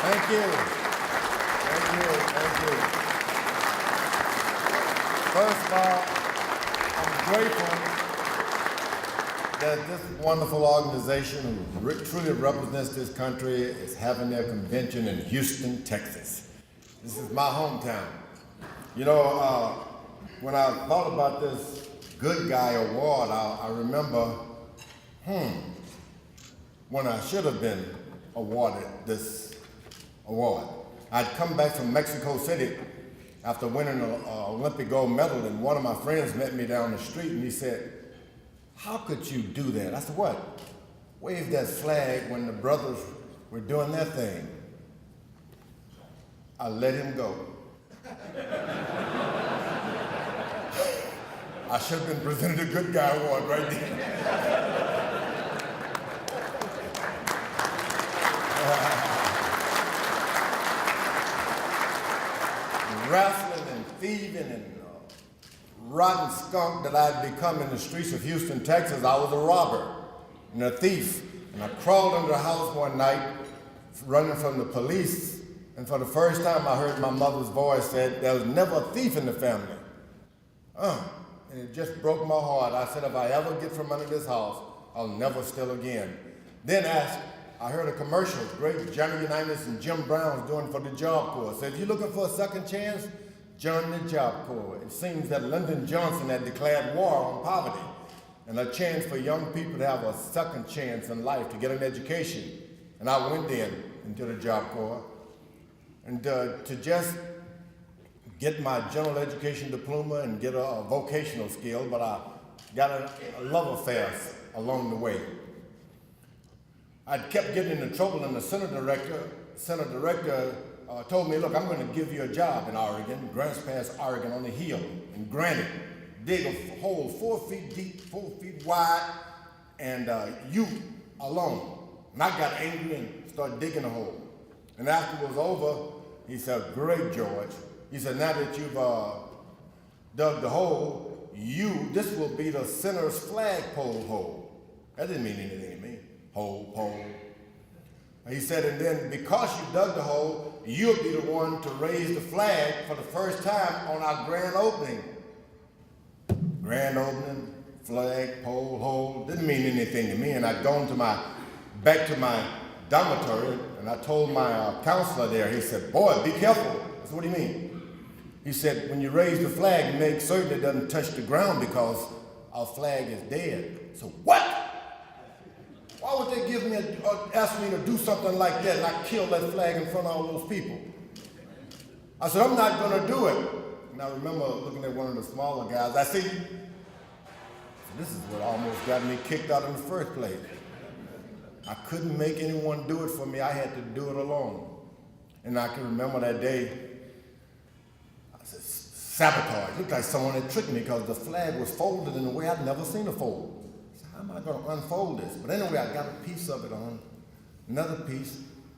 Thank you. Thank you. Thank you. First of all, I'm grateful that this wonderful organization who truly represents this country is having their convention in Houston, Texas. This is my hometown. You know, when I thought about this Good Guy Award, I remember, when I should have been awarded this award. I'd come back from Mexico City after winning an Olympic gold medal, and one of my friends met me down the street and he said, "How could you do that?" I said, "What?" "Wave that flag when the brothers were doing their thing." I let him go. I should have been presented a Good Guy Award right there. Wrestling and thieving and rotten skunk that I'd become in the streets of Houston, Texas, I was a robber and a thief. And I crawled under the house one night, running from the police, and for the first time I heard my mother's voice said, "There was never a thief in the family." And it just broke my heart. I said, if I ever get from under this house, I'll never steal again. Then I heard a commercial, great Johnny Unitas and Jim Brown's doing for the Job Corps. Said, if you're looking for a second chance, join the Job Corps. It seems that Lyndon Johnson had declared war on poverty and a chance for young people to have a second chance in life to get an education. And I went into the Job Corps and to just get my general education diploma and get a vocational skill, but I got a love affair along the way. I kept getting into trouble, and the center director told me, "Look, I'm going to give you a job in Oregon, Grants Pass, Oregon, on the hill in granite. Dig a hole 4 feet deep, 4 feet wide, and you alone." And I got angry and started digging a hole. And after it was over, he said, "Great, George." He said, "Now that you've dug the hole, this will be the center's flagpole hole." That didn't mean anything to me. Hole, pole. He said, "And then because you dug the hole, you'll be the one to raise the flag for the first time on our grand opening." Grand opening, flag, pole, hole, didn't mean anything to me. And I'd gone back to my dormitory, and I told my counselor there, he said, "Boy, be careful." I said, "What do you mean?" He said, "When you raise the flag, make certain it doesn't touch the ground because our flag is dead." So what? Why would they ask me to do something like that and I kill that flag in front of all those people? I said, "I'm not going to do it." And I remember looking at one of the smaller guys. I said, "This is what almost got me kicked out in the first place." I couldn't make anyone do it for me. I had to do it alone. And I can remember that day, I said, sabotage. It looked like someone had tricked me because the flag was folded in a way I'd never seen it fold. How am I going to unfold this? But anyway, I got a piece of it on, another piece.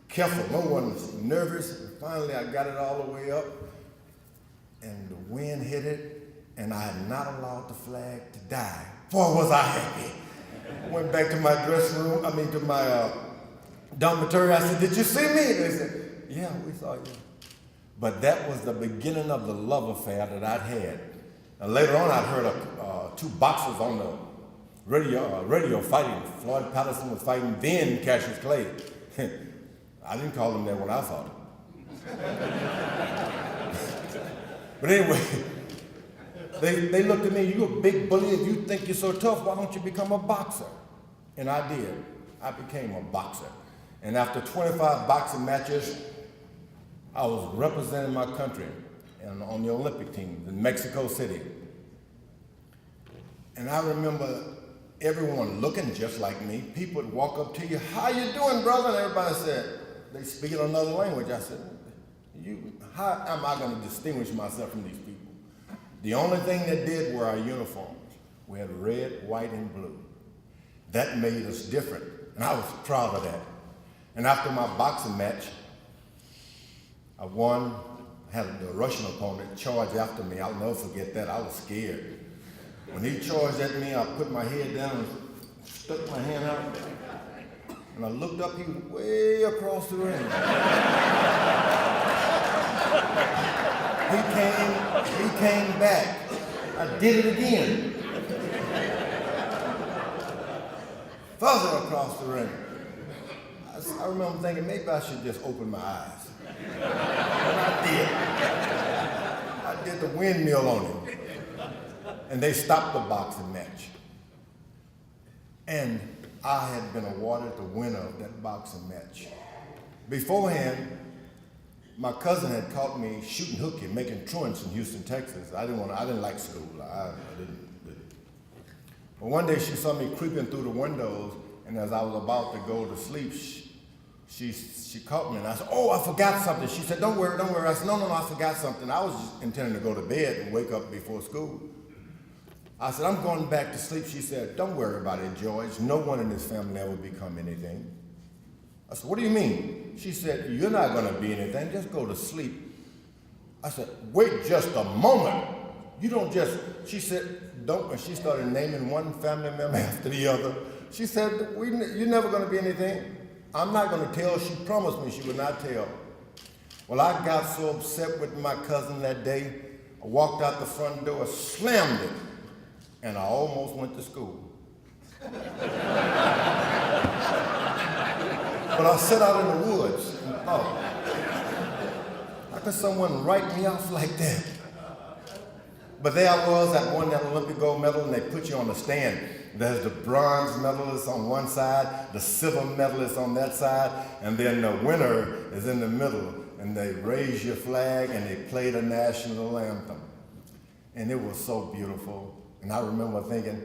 Careful, no one was nervous. And finally, I got it all the way up, and the wind hit it, and I had not allowed the flag to die. Boy, was I happy. I went back to my to my dormitory. I said, "Did you see me?" They said, "Yeah, we saw you." But that was the beginning of the love affair that I'd had. And later on, I'd heard two boxers on the radio fighting. Floyd Patterson was fighting then Cassius Clay. I didn't call him that when I fought him. But anyway, they looked at me, "You a big bully. If you think you're so tough, why don't you become a boxer?" And I did. I became a boxer. And after 25 boxing matches, I was representing my country on the Olympic team in Mexico City. And I remember everyone looking just like me. People would walk up to you, "How you doing, brother?" And everybody said, they speak in another language. I said, how am I going to distinguish myself from these people? The only thing that did were our uniforms. We had red, white, and blue. That made us different, and I was proud of that. And after my boxing match, I won. I had the Russian opponent charge after me. I'll never forget that. I was scared. When he charged at me, I put my head down and stuck my hand out. And I looked up, he was way across the ring. He came back. I did it again. Further across the ring. I remember thinking maybe I should just open my eyes. And I did. I did the windmill on him. And they stopped the boxing match. And I had been awarded the winner of that boxing match. Beforehand, my cousin had caught me shooting hooky, making truants in Houston, Texas. I didn't like school. I didn't. But one day she saw me creeping through the windows, and as I was about to go to sleep, she caught me, and I said, "Oh, I forgot something." She said, "Don't worry, don't worry." I said, No, I forgot something. I was just intending to go to bed and wake up before school. I said, "I'm going back to sleep." She said, "Don't worry about it, George. No one in this family ever become anything." I said, "What do you mean?" She said, "You're not going to be anything. Just go to sleep." I said, "Wait just a moment. You don't just," she said, "Don't," and she started naming one family member after the other. She said, "You're never going to be anything. I'm not going to tell." She promised me she would not tell. Well, I got so upset with my cousin that day, I walked out the front door, slammed it, and I almost went to school. But I sat out in the woods and thought, how could someone write me off like that? But there I was, I won that Olympic gold medal, and they put you on the stand. There's the bronze medalist on one side, the silver medalist on that side, and then the winner is in the middle, and they raise your flag and they play the national anthem. And it was so beautiful. And I remember thinking,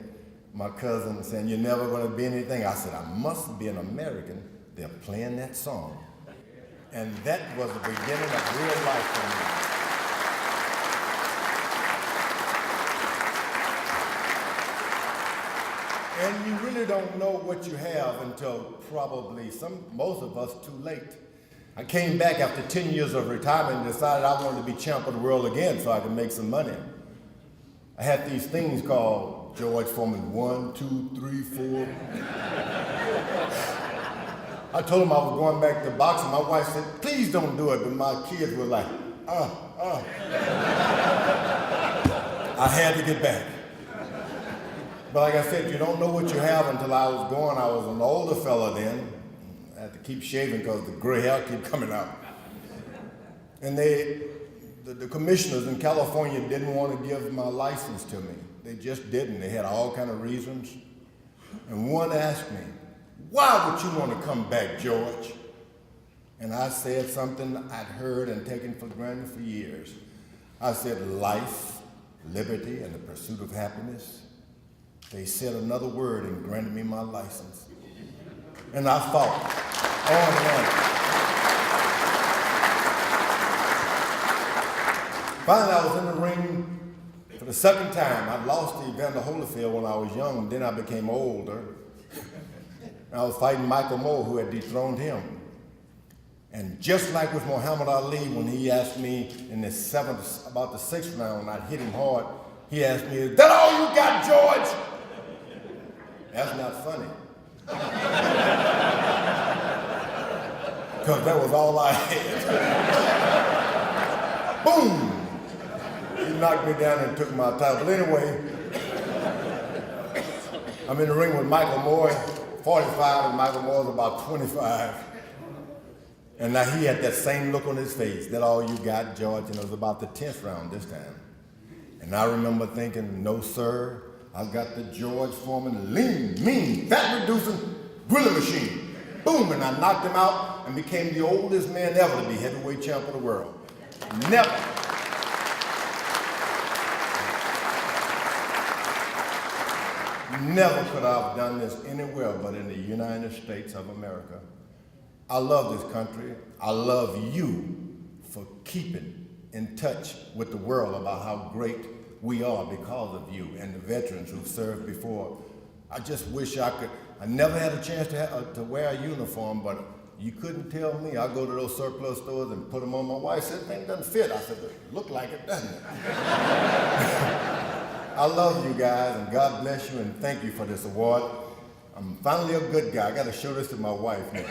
my cousin saying, "You're never going to be anything." I said, "I must be an American. They're playing that song." And that was the beginning of real life for me. And you really don't know what you have until probably most of us too late. I came back after 10 years of retirement and decided I wanted to be champ of the world again so I could make some money. I had these things called George Foreman 1, 2, 3, 4. I told him I was going back to boxing. My wife said, "Please don't do it," but my kids were like, I had to get back. But like I said, you don't know what you have until I was going. I was an older fella then. I had to keep shaving because the gray hair kept coming out. And the commissioners in California didn't want to give my license to me. They just didn't. They had all kind of reasons. And one asked me, "Why would you want to come back, George?" And I said something I'd heard and taken for granted for years. I said, "Life, liberty, and the pursuit of happiness." They said another word and granted me my license. And I fought on and on. Finally, I was in the ring for the second time. I lost to Evander Holyfield when I was young, and then I became older. And I was fighting Michael Moore, who had dethroned him. And just like with Muhammad Ali, when he asked me in the about the sixth round, I'd hit him hard, he asked me, "Is that all you got, George?" That's not funny. Because that was all I had. Boom! He knocked me down and took my title. But anyway, I'm in the ring with Michael Moore, 45, and Michael Moore's about 25. And now he had that same look on his face. "That all you got, George?" And it was about the 10th round this time. And I remember thinking, "No, sir. I've got the George Foreman lean, mean, fat-reducing grilling machine." Boom, and I knocked him out and became the oldest man ever to be heavyweight champ of the world. Never. Never could I have done this anywhere but in the United States of America. I love this country. I love you for keeping in touch with the world about how great we are because of you and the veterans who served before. I just wish I could. I never had a chance to wear a uniform, but you couldn't tell me. I go to those surplus stores and put them on. My wife said, "Thing doesn't fit." I said, "Look like it, doesn't it?" I love you guys, and God bless you, and thank you for this award. I'm finally a good guy. I got to show this to my wife now.